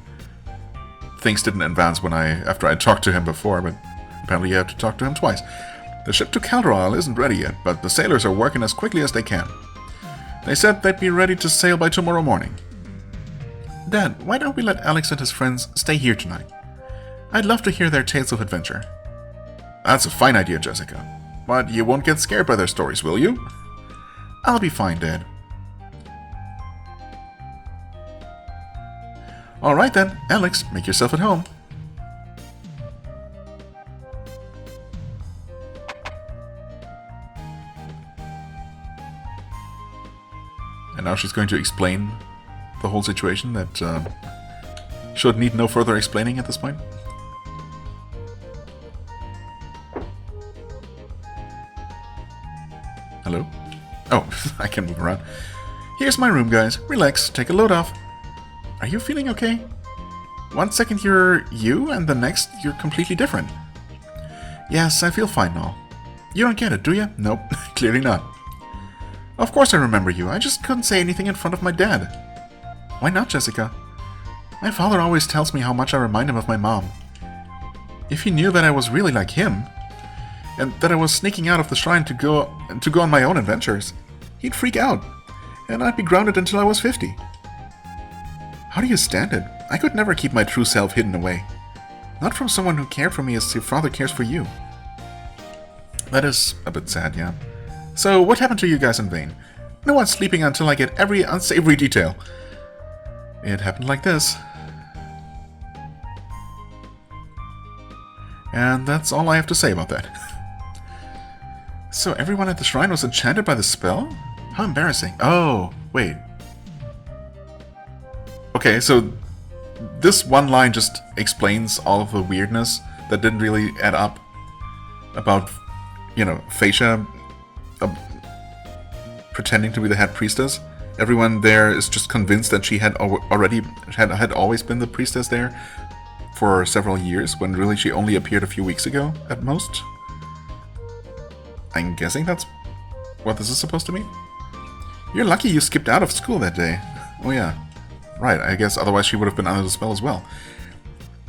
things didn't advance after I talked to him before, but apparently you have to talk to him twice. The ship to Calderal isn't ready yet, but the sailors are working as quickly as they can. They said they'd be ready to sail by tomorrow morning. Dad, why don't we let Alex and his friends stay here tonight? I'd love to hear their tales of adventure. That's a fine idea, Jessica. But you won't get scared by their stories, will you? I'll be fine, Dad. Alright then, Alex, make yourself at home. now she's going to explain the whole situation that should need no further explaining at this point. Hello? Oh, I can move around. Here's my room, guys. Relax, take a load off. Are you feeling okay? 1 second you're you, and the next you're completely different. Yes, I feel fine now. You don't get it, do you? Nope, clearly not. Of course I remember you, I just couldn't say anything in front of my dad. Why not, Jessica? My father always tells me how much I remind him of my mom. If he knew that I was really like him, and that I was sneaking out of the shrine to go on my own adventures, he'd freak out, and I'd be grounded until I was 50. How do you stand it? I could never keep my true self hidden away. Not from someone who cared for me as your father cares for you. That is a bit sad, yeah. So, what happened to you guys in Vane? No one's sleeping until I get every unsavory detail. It happened like this. And that's all I have to say about that. So everyone at the shrine was enchanted by the spell? How embarrassing. Oh, wait. Okay, so this one line just explains all of the weirdness that didn't really add up about, you know, Phasia pretending to be the head priestess. Everyone there is just convinced that she had always been the priestess there for several years, when really she only appeared a few weeks ago, at most. I'm guessing that's what this is supposed to mean. You're lucky you skipped out of school that day. Oh yeah. Right, I guess otherwise she would have been under the spell as well.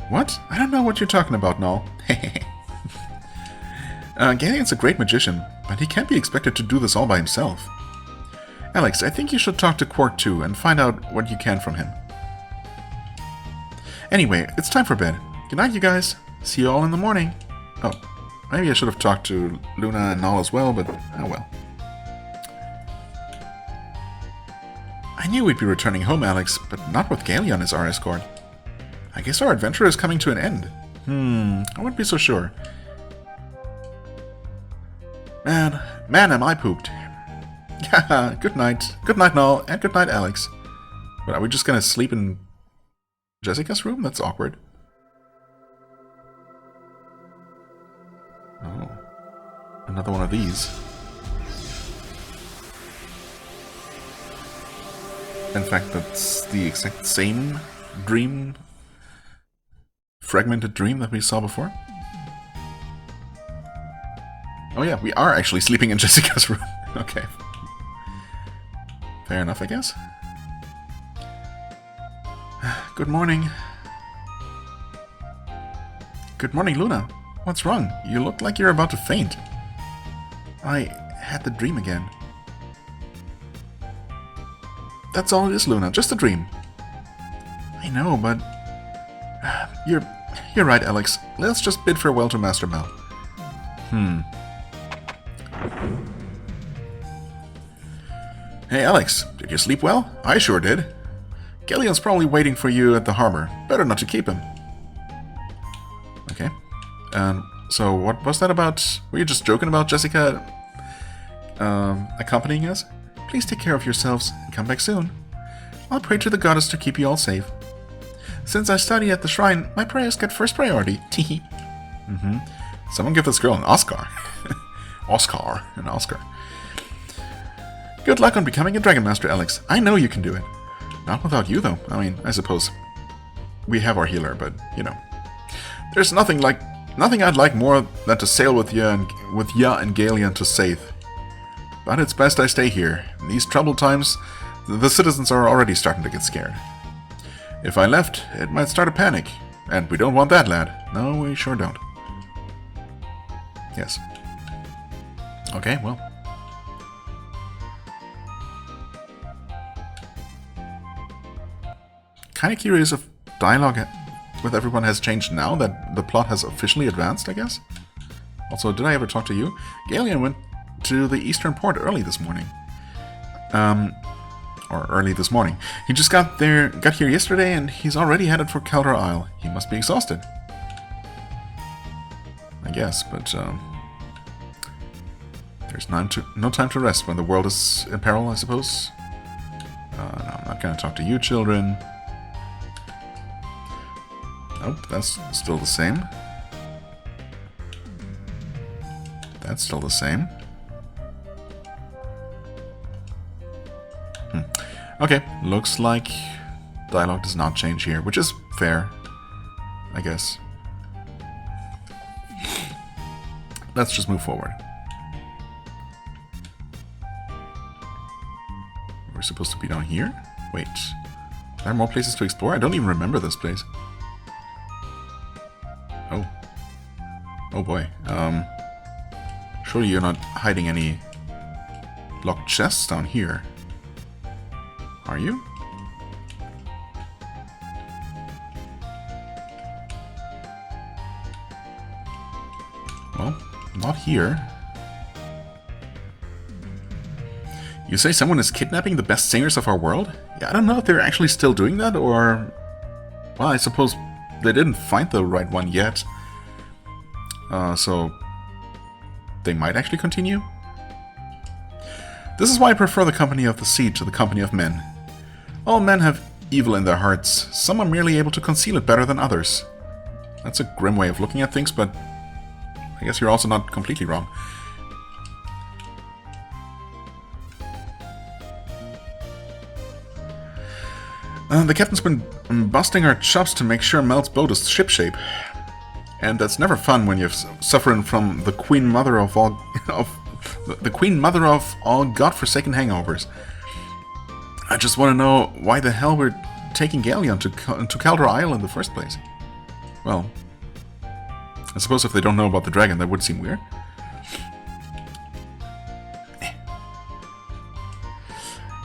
What? I don't know what you're talking about, Null. Galleon's a great magician, but he can't be expected to do this all by himself. Alex, I think you should talk to Quark too, and find out what you can from him. Anyway, it's time for bed. Good night, you guys. See you all in the morning. Oh, maybe I should have talked to Luna and Null as well, but oh well. I knew we'd be returning home, Alex, but not with Galleon as our escort. I guess our adventure is coming to an end. I wouldn't be so sure. Man, am I pooped. Yeah, good night. Good night, Null, and good night, Alex. But are we just gonna sleep in Jessica's room? That's awkward. Oh. Another one of these. In fact, that's the exact same dream, fragmented dream that we saw before. Oh yeah, we are actually sleeping in Jessica's room. Okay. Fair enough, I guess. Good morning. Good morning, Luna. What's wrong? You look like you're about to faint. I had the dream again. That's all it is, Luna. Just a dream. I know, but... You're right, Alex. Let's just bid farewell to Master Mel. Hey, Alex. Did you sleep well? I sure did. Galleon's probably waiting for you at the harbor. Better not to keep him. Okay. So what was that about? Were you just joking about Jessica accompanying us? Please take care of yourselves and come back soon. I'll pray to the goddess to keep you all safe. Since I study at the shrine, my prayers get first priority. Teehee. Someone give this girl an Oscar. An Oscar. Good luck on becoming a Dragon Master, Alex. I know you can do it. Not without you, though. I mean, I suppose we have our healer, but, you know. There's nothing I'd like more than to sail with Ya and Galleon to Saith. But it's best I stay here. In these troubled times, the citizens are already starting to get scared. If I left, it might start a panic. And we don't want that, lad. No, we sure don't. Yes. Okay, well. Kind of curious if dialogue with everyone has changed now that the plot has officially advanced, I guess. Also, did I ever talk to you? Galleon went to the eastern port early this morning. He just got here yesterday, and he's already headed for Caldera Isle. He must be exhausted. I guess, but there's no time to rest when the world is in peril, I suppose. No, I'm not gonna talk to you, children. Nope, that's still the same. That's still the same. Okay, looks like dialogue does not change here, which is fair, I guess. Let's just move forward. We're supposed to be down here? Wait. Are there more places to explore? I don't even remember this place. Oh. Oh boy. Surely you're not hiding any locked chests down here. Are you? Well, not here. You say someone is kidnapping the best singers of our world? Yeah, I don't know if they're actually still doing that, or... Well, I suppose they didn't find the right one yet. So... they might actually continue? This is why I prefer the company of the sea to the company of men. All men have evil in their hearts. Some are merely able to conceal it better than others. That's a grim way of looking at things, but... I guess you're also not completely wrong. The captain's been busting our chops to make sure Mel's boat is shipshape. And that's never fun when you're suffering from the queen mother of all the queen mother of all godforsaken hangovers. I just want to know why the hell we're taking Galleon to Caldera Isle in the first place. Well, I suppose if they don't know about the dragon, that would seem weird.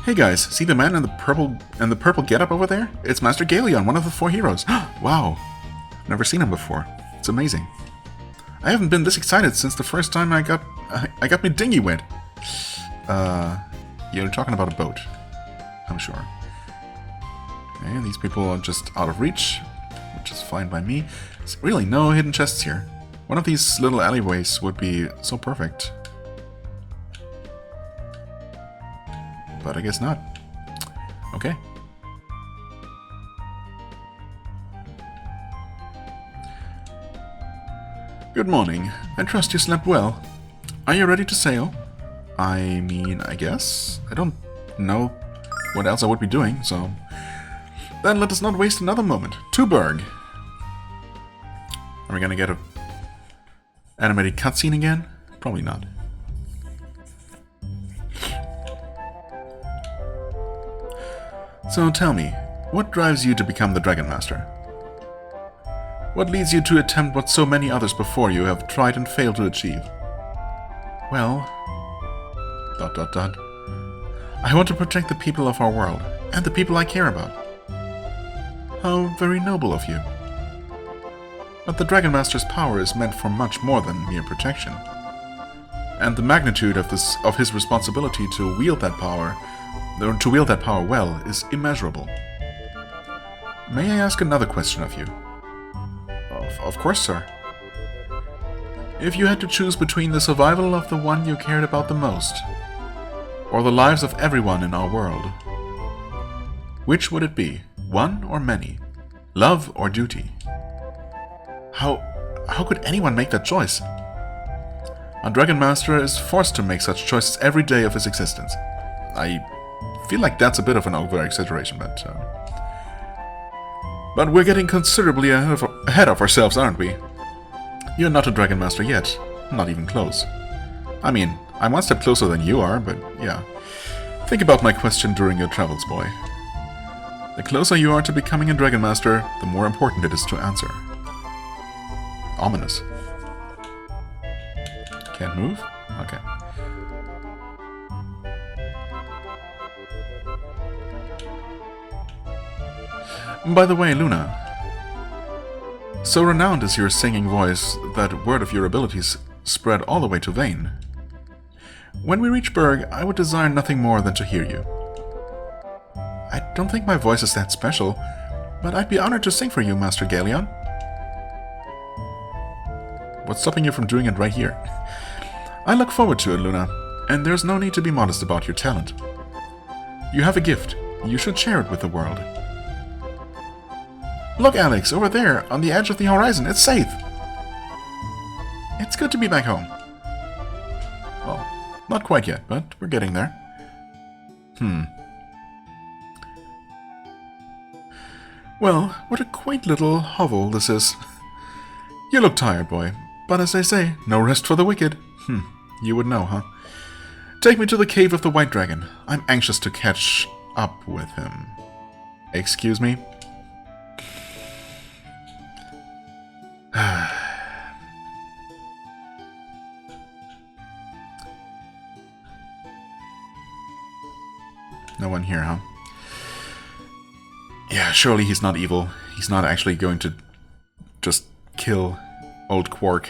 Hey guys, see the man in the purple getup over there? It's Master Galleon, one of the 4 heroes. Wow, never seen him before. It's amazing. I haven't been this excited since the first time I got my dinghy wet. You're talking about a boat, I'm sure. Okay, these people are just out of reach, which is fine by me. There's really no hidden chests here. One of these little alleyways would be so perfect. But I guess not. Okay. Good morning. I trust you slept well. Are you ready to sail? I mean, I guess. I don't know what else I would be doing, so... Then let us not waste another moment. To Berg. Are we gonna get a animated cutscene again? Probably not. So tell me, what drives you to become the Dragon Master? What leads you to attempt what so many others before you have tried and failed to achieve? Well... ... I want to protect the people of our world, and the people I care about. How very noble of you. But the Dragon Master's power is meant for much more than mere protection. And the magnitude of his responsibility to wield that power well is immeasurable. May I ask another question of you? Of course, sir. If you had to choose between the survival of the one you cared about the most, or the lives of everyone in our world, which would it be? One or many? Love or duty? How could anyone make that choice? A Dragon Master is forced to make such choices every day of his existence. I feel like that's a bit of an over-exaggeration, but we're getting considerably ahead of ourselves, aren't we? You're not a Dragon Master yet. Not even close. I mean, I'm one step closer than you are, but yeah. Think about my question during your travels, boy. The closer you are to becoming a Dragon Master, the more important it is to answer. Ominous. Can't move? Okay. By the way, Lunar, so renowned is your singing voice that word of your abilities spread all the way to Vane. When we reach Berg, I would desire nothing more than to hear you. I don't think my voice is that special, but I'd be honored to sing for you, Master Galleon. What's stopping you from doing it right here? I look forward to it, Luna, and there's no need to be modest about your talent. You have a gift, You should share it with the world. Look, Alex, over there, on the edge of the horizon, it's safe. It's good to be back home. Well, not quite yet, but we're getting there. Well, what a quaint little hovel this is. You look tired, boy, but as they say, no rest for the wicked. You would know, huh? Take me to the cave of the White Dragon. I'm anxious to catch up with him. Excuse me? No one here, huh? Yeah, surely he's not evil. He's not actually going to just kill old Quark.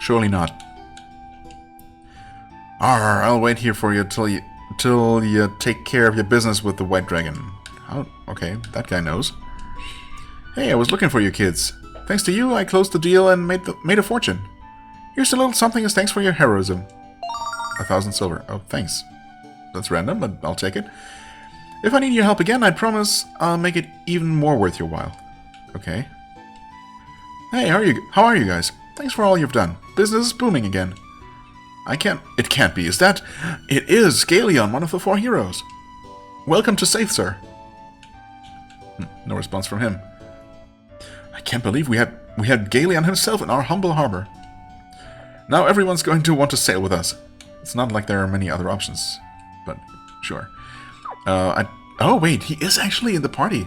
Surely not. Arr, I'll wait here for you till you take care of your business with the White Dragon. Oh, okay, that guy knows. Hey, I was looking for you kids. Thanks to you, I closed the deal and made a fortune. Here's a little something as thanks for your heroism. 1,000 silver. Oh, thanks. That's random, but I'll take it. If I need your help again, I promise I'll make it even more worth your while. Okay. Hey, how are you guys? Thanks for all you've done. Business is booming again. It can't be. Is that? It is Galeon, one of the 4 heroes. Welcome to Safe, sir. No response from him. I can't believe we had Galeon himself in our humble harbor. Now everyone's going to want to sail with us. It's not like there are many other options, but sure. Oh wait, he is actually in the party.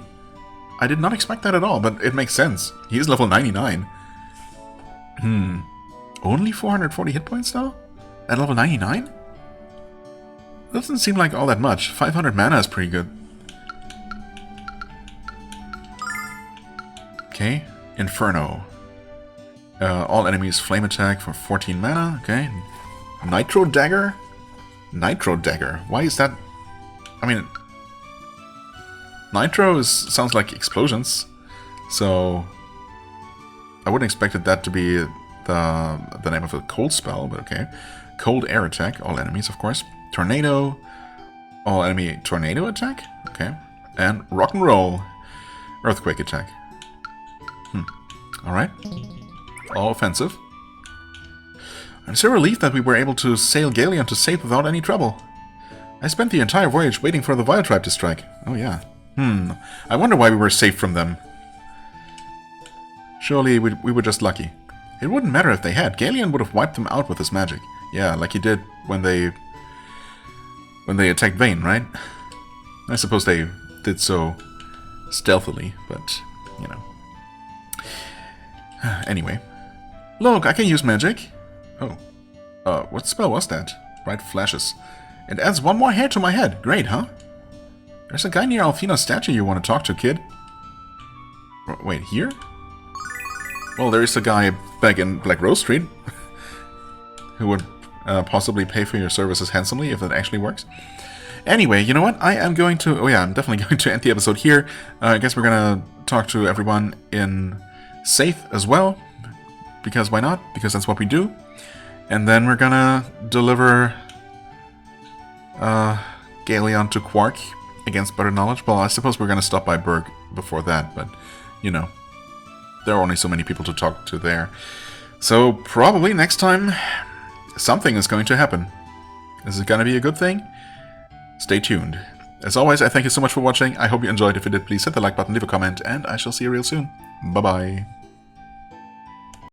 I did not expect that at all, but it makes sense. He is level 99. Only 440 hit points though? At level 99? Doesn't seem like all that much. 500 mana is pretty good. Okay, Inferno. All enemies flame attack for 14 mana. Okay. Nitro Dagger? Nitro Dagger. Why is that? I mean, Nitro sounds like explosions, so I wouldn't expect that to be the name of a cold spell, but okay. Cold Air Attack, all enemies, of course. Tornado, all enemy tornado attack? Okay. And Rock and Roll, Earthquake attack. Alright. All offensive. I'm so relieved that we were able to sail Galeon to safe without any trouble. I spent the entire voyage waiting for the Vile Tribe to strike. Oh yeah. I wonder why we were safe from them. Surely we were just lucky. It wouldn't matter if they had. Galeon would have wiped them out with his magic. Yeah, like he did when they attacked Vane, right? I suppose they did so stealthily, but, you know. Anyway. Look, I can use magic. Oh. What spell was that? Bright flashes. It adds 1 more hair to my head. Great, huh? There's a guy near Alfina's statue you want to talk to, kid. Wait, here? Well, there is a guy back in Black Rose Street who would possibly pay for your services handsomely if that actually works. Anyway, you know what? I am going to... Oh yeah, I'm definitely going to end the episode here. I guess we're going to talk to everyone in Safe as well. Because why not? Because that's what we do. And then we're going to deliver Galeon to Quark against better knowledge. Well, I suppose we're going to stop by Berg before that, but, you know, there are only so many people to talk to there. So, probably next time, something is going to happen. Is it going to be a good thing? Stay tuned. As always, I thank you so much for watching. I hope you enjoyed. If you did, please hit the like button, leave a comment, and I shall see you real soon. Bye-bye.